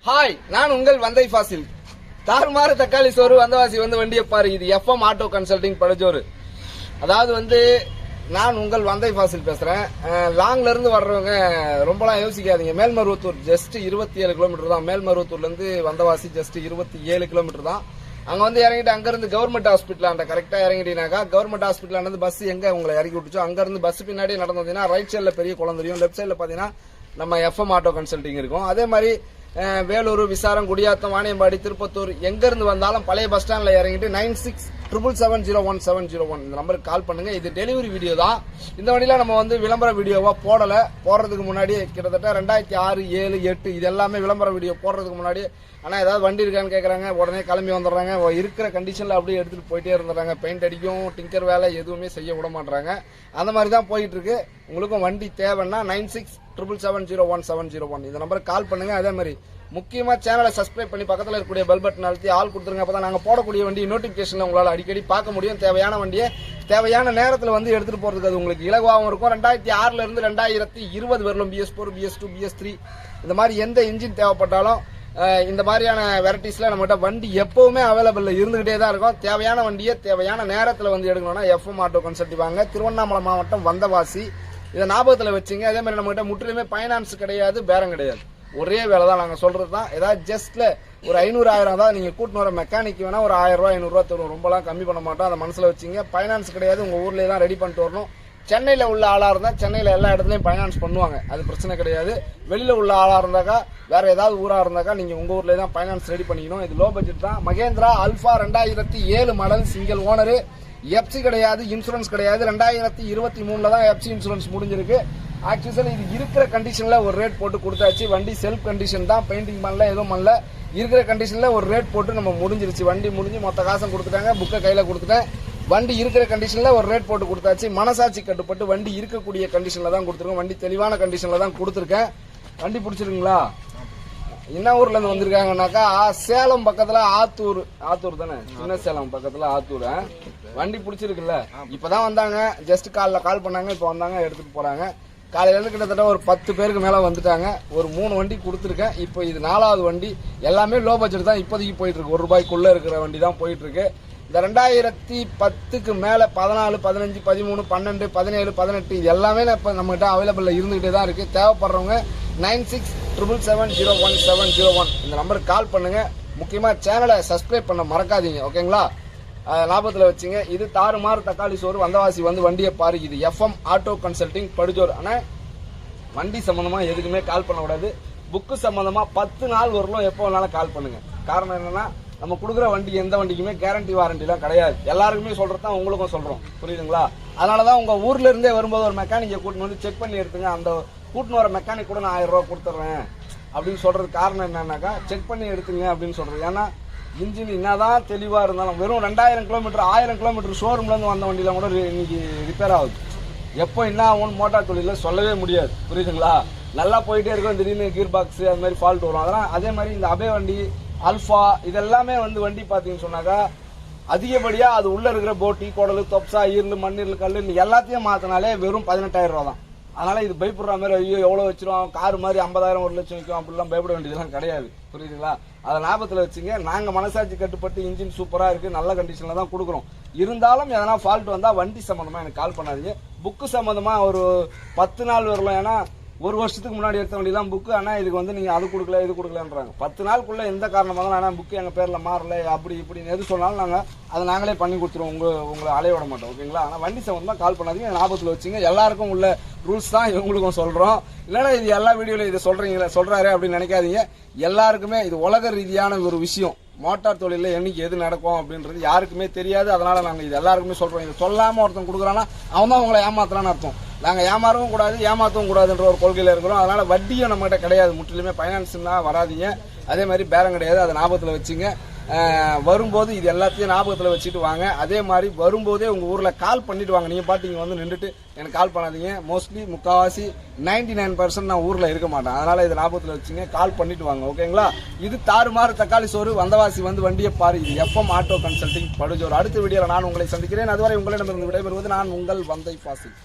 Hi, நான் உங்கள் வந்தை ஃபாசில். தாறுமாறு தக்காளி சோறு வந்தவாசி வந்து வண்டியை பாரு. இது எஃப்எம் ஆட்டோ கன்சல்டிங் படுஜோறு. அதாவது நான் உங்கள் வந்தை ஃபாசில் பேசுறேன். லாங்ல இருந்து வர்றவங்க ரொம்பலாம் யோசிக்காதீங்க. மேல்மருவத்தூர் ஜஸ்ட் 27 கிலோமீட்டர் தான். மேல்மருவத்தூர்ல இருந்து வந்தவாசி ஜஸ்ட் 27 கிலோமீட்டர் தான். அங்க வந்து இறங்கிட்டு அங்க இருந்து கவர்மெண்ட் ஹாஸ்பிட்டல் கரெக்டா இறங்கிட்டீங்கன்னாக்கா கவர்மெண்ட் ஹாஸ்பிட்டல் பஸ் எங்க உங்களை இறக்கி விட்டுச்சோ அங்க இருந்து பஸ் பின்னாடி நடந்து வந்தீங்கன்னா ரைட் சைட்ல பெரிய குளம் தெரியும், லெப்ட் சைட்ல பாத்தீங்கன்னா நம்ம எஃப்எம் ஆட்டோ கன்சல்டிங் இருக்கும். அதே மாதிரி வேலூர், விசாரம், குடியாத்தம், வாணியம்பாடி, திருப்பத்தூர் எங்க இருந்து வந்தாலும் பழைய பஸ் ஸ்டாண்ட்ல இறங்கிட்டு 9677701701 இந்த நம்பருக்கு கால் பண்ணுங்க. இது டெலிவரி வீடியோ தான். இந்த வண்டியில நம்ம வந்து விளம்பர வீடியோவா போடுறதுக்கு முன்னாடி கிட்டத்தட்ட 2006, 7, 8 இது எல்லாமே விளம்பர வீடியோ போடுறதுக்கு முன்னாடி ஆனா ஏதாவது வண்டி இருக்கான்னு கேக்குறாங்க, உடனே கிளம்பி வந்துடுறாங்க. இருக்கிற கண்டிஷன்ல அப்படியே எடுத்துட்டு போயிட்டே இருந்துறாங்க. பெயிண்ட் அடிக்கும், டிங்கர் வேலை எதுவுமே செய்ய விட மாட்டாங்க. அந்த மாதிரி தான் போயிட்டு இருக்கு. உங்களுக்கும் வண்டி தேவைன்னா 9677701701 இந்த நம்பருக்கு கால் பண்ணுங்க. அதே மாதிரி முக்கியமா சேனலை சப்ஸ்கிரைப் பண்ணி பக்கத்தில் இருக்கக்கூடிய பெல் பட்டன் அழுத்தி ஆல் கொடுத்துருங்க. அப்பதான் நாங்க போடக்கூடிய வண்டி நோட்டிபிகேஷன்ல உங்களால அடிக்கடி பார்க்க முடியும். தேவையான வண்டியை தேவையான நேரத்தில் வந்து எடுத்துட்டு போறதுக்கு அது உங்களுக்கு இலகுவாகவும் இருக்கும். 2006 இருந்து 2020 வரலும் BS4, BS2, BS3 இந்த மாதிரி எந்த இன்ஜின் தேவைப்பட்டாலும் இந்த மாதிரியான வெரைட்டிஸ்ல நம்மகிட்ட வண்டி எப்பவுமே அவைலபிள் இருந்துகிட்டே தான் இருக்கும். தேவையான வண்டியை தேவையான நேரத்தில் வந்து எடுக்கணும்னா எஃப்எம் ஆட்டோ கன்சல்டிங் வாங்க. திருவண்ணாமலை மாவட்டம் வந்தவாசி. இதை ஞாபகத்தில் வச்சுங்க. அதே மாதிரி நம்மகிட்ட முற்றிலுமே பைனான்ஸ் கிடையாது, பேரம் கிடையாது. ஒரே வேலை தான் நாங்க சொல்றது தான். ஏதாவது ஜஸ்ட்ல ஒரு 500,000 தான் நீங்க கூட்டின்னு வர மெக்கானிக் வேணா ஒரு 1000 ரூபாய் 500 ரூபாய் தரும். ரொம்பலாம் கம்மி பண்ண மாட்டோம். அதை மனசுல வச்சுங்க. பைனான்ஸ் கிடையாது. உங்க ஊர்லயே தான் ரெடி பண்ணிட்டு வரணும். சென்னையில உள்ள ஆளா இருந்தா சென்னையில எல்லா இடத்துலயும் பைனான்ஸ் பண்ணுவாங்க, அது பிரச்சனை கிடையாது. வெளியில உள்ள ஆளா இருந்தாக்கா வேற ஏதாவது ஊரா இருந்தாக்கா நீங்க உங்க ஊர்லயே தான் பைனான்ஸ் ரெடி பண்ணிக்கணும். இது லோ பட்ஜெட் தான். Mahindra Alfa 2007 model, single owner, FC கிடையாது, இன்சூரன்ஸ் கிடையாது. 2023 தான் எப்சி இன்சூரன்ஸ் முடிஞ்சிருக்கு. ஆக்சுவலி இது இருக்கிற கண்டிஷன்ல ஒரு ரேட் போட்டு கொடுத்தாச்சு. வண்டி செல்ஃப் கண்டிஷன் தான், பெயிண்டிங் பண்ணல, எதுவும் பண்ணல. இருக்கிற கண்டிஷன்ல ஒரு ரேட் போட்டு நம்ம முடிஞ்சிருச்சு. வண்டி முடிஞ்சு மொத்த காசம் கொடுத்துட்டாங்க, புக்கை கையில கொடுத்துட்டேன். வண்டி இருக்கிற கண்டிஷன்ல ஒரு ரேட் போட்டு கொடுத்தாச்சு. மனசாட்சி கட்டுப்பட்டு வண்டி இருக்கக்கூடிய கண்டிஷன்ல தான் கொடுத்துருக்கோம். வண்டி தெளிவான கண்டிஷன்ல தான் கொடுத்துருக்கேன். வண்டி பிடிச்சிருக்குங்களா? என்ன ஊர்ல இருந்து வந்திருக்காங்கன்னாக்கா சேலம் பக்கத்துல ஆத்தூர் தானே, சின்ன சேலம் பக்கத்துல ஆத்தூர். வண்டி பிடிச்சிருக்குல்ல? இப்பதான் வந்தாங்க, ஜஸ்ட் கால் பண்ணாங்க, இப்ப வந்தாங்க, எடுத்துட்டு போறாங்க. காலையில இருந்து கிட்டத்தட்ட ஒரு 10 பேருக்கு மேல வந்துட்டாங்க. ஒரு 3 வண்டி கொடுத்துருக்கேன். இப்போ இது 4வது வண்டி. எல்லாமே லோ பட்ஜெட் தான் இப்போதைக்கு போயிட்டு இருக்கு. 1 ரூபாய்க்குள்ள இருக்கிற வண்டி தான் போயிட்டு இருக்கு. இந்த 2010க்கு மேல 14, 15, 13, 12, 17, 18 இது எல்லாமே இப்ப நம்ம கிட்ட அவைலபிள் இருந்துகிட்டே தான் இருக்கு. தேவைப்படுறவங்க 9677701701 இந்த நம்பருக்கு கால் பண்ணுங்க. முக்கியமா சேனலை சப்ஸ்கிரைப் பண்ண மறக்காதீங்க, ஓகேங்களா? லாபத்தில் வச்சுங்க. இது தாறுமாறு தக்காளி சோறு வந்தவாசி வந்து வண்டியை பாரு. இது எஃப்எம் ஆட்டோ கன்சல்டிங் படுஜோர். ஆனா வண்டி சம்பந்தமா எதுக்குமே கால் பண்ண கூடாது. புக்கு சம்பந்தமா 10 நாள் வரலும் எப்போ வேணாலும் கால் பண்ணுங்க. காரணம் என்னன்னா நம்ம கொடுக்குற வண்டி எந்த வண்டிக்குமே கேரண்டி வாரண்டி எல்லாம் கிடையாது. எல்லாருக்குமே சொல்றதுதான் உங்களுக்கும் சொல்றோம், புரியுதுங்களா? அதனாலதான் உங்க ஊர்ல இருந்தே வரும்போது ஒரு மெக்கானிக்கை கூட்டின்னு வந்து செக் பண்ணி எடுத்துங்க. அந்த கூட்டின்னு வர மெக்கானிக் கூட நான் 1000 ரூபாய் கொடுத்துட்றேன் அப்படின்னு சொல்றது காரணம் என்னன்னாக்கா செக் பண்ணி எடுத்துங்க அப்படின்னு சொல்றது. ஏன்னா இன்ஜின் என்னதான் தெளிவா இருந்தாலும் வெறும் 2000 கிலோமீட்டர் 1000 கிலோமீட்டர் ஷோரூம்ல இருந்து வந்த வண்டியில கூட இன்னைக்கு ரிப்பேர் ஆகுது. எப்போ என்ன ஆகும் மோட்டார் தொழில சொல்லவே முடியாது, புரியுதுங்களா? நல்லா போயிட்டே இருக்கும், திடீர்னு கீர் பாக்ஸ் அது மாதிரி ஃபால்ட் வரும். அதெல்லாம் அதே மாதிரி இந்த அபே வண்டி, அல்பா இதெல்லாமே வந்து வண்டி பாத்தீங்கன்னு சொன்னாக்கா அதிகப்படியா அது உள்ள இருக்கிற போட்டி, குடலு, தொப்சா, ஈரல், மண்ணீரல், கல்லு எல்லாத்தையும் மாத்தினாலே வெறும் 18,000 ரூபா தான். அதனால இது பயப்படுற மாதிரி ஐயோ எவ்வளவு வச்சிரும், கார் மாதிரி 50,000 1 லட்சம் வைக்கும் அப்படிலாம் பயப்பட வேண்டியதெல்லாம் கிடையாது, புரியுதுங்களா? அதை ஞாபகத்தில் வச்சுங்க. நாங்க மனசாட்சி கட்டுப்பட்டு இன்ஜின் சூப்பரா இருக்கு, நல்ல கண்டிஷன்ல தான் கொடுக்குறோம். இருந்தாலும் எதனா ஃபால்ட் வந்தா வண்டி சம்பந்தமா எனக்கு கால் பண்ணாதீங்க. புக்கு சம்பந்தமா ஒரு 10 நாள் வரலாம். ஏன்னா 1 வருஷத்துக்கு முன்னாடி எடுத்த வண்டி தான் புக்கு. ஆனா இதுக்கு வந்து நீங்க அது கொடுக்கல இது கொடுக்கலன்றாங்க. 10 நாளுக்குள்ள எந்த காரணமாக ஆனா புக்கு எங்க பேர்ல மாறல அப்படி இப்படின்னு எது சொன்னாலும் அதை நாங்களே பண்ணி கொடுத்துருவோம். உங்களை அலைய விட மாட்டோம், ஓகேங்களா? ஆனா வண்டி சம்பந்தமா கால் பண்ணாதீங்க. ஞாபகத்தில் வச்சுங்க. எல்லாருக்கும் உள்ள ரூல்ஸ் தான் இவங்களுக்கும் சொல்றோம். இல்லைன்னா இது எல்லா வீடியோல இதை சொல்றாரு அப்படின்னு நினைக்காதீங்க. எல்லாருக்குமே இது உலக ரீதியான ஒரு விஷயம். மோட்டார் தொழில என்னைக்கு எது நடக்கும் அப்படின்றது யாருக்குமே தெரியாது. அதனால நாங்க இது எல்லாருக்குமே சொல்றோம். இதை சொல்லாம ஒருத்தன் கொடுக்குறான்னா அவன் தான் உங்களை ஏமாத்தலான்னு அர்த்தம். நாங்க ஏமாறவும் கூடாது, ஏமாத்தவும் கூடாதுன்ற ஒரு கொள்கையில இருக்கிறோம். அதனால வட்டியும் நம்ம கிட்ட கிடையாது. முற்றிலுமே பைனான்ஸ்னா வராதிங்க. அதே மாதிரி பேரம் கிடையாது. அதை ஞாபகத்தில் வச்சுங்க. வரும்போது இது எல்லாத்தையும் ஞாபகத்தில் வச்சுட்டு வாங்க. அதே மாதிரி வரும்போதே உங்க ஊர்ல கால் பண்ணிட்டு வாங்க. நீங்க பாட்டு இங்க வந்து நின்றுட்டு எனக்கு கால் பண்ணாதீங்க. மோஸ்ட்லி முக்காவாசி 99% நான் ஊர்ல இருக்க மாட்டேன். அதனால இதை ஞாபகத்தில் வச்சுங்க. கால் பண்ணிட்டு வாங்க, ஓகேங்களா? இது தாறுமாறு தக்காளி சோறு வந்தவாசி வந்து வண்டியை பாரு. இது எஃப்எம் ஆட்டோ கன்சல்டிங் படுஜோர். அடுத்த வீடியோல நான் உங்களை சந்திக்கிறேன். அதுவரை உங்களிடமிருந்து விடைபெறுவது நான் உங்கள் வந்தை ஃபாசில்.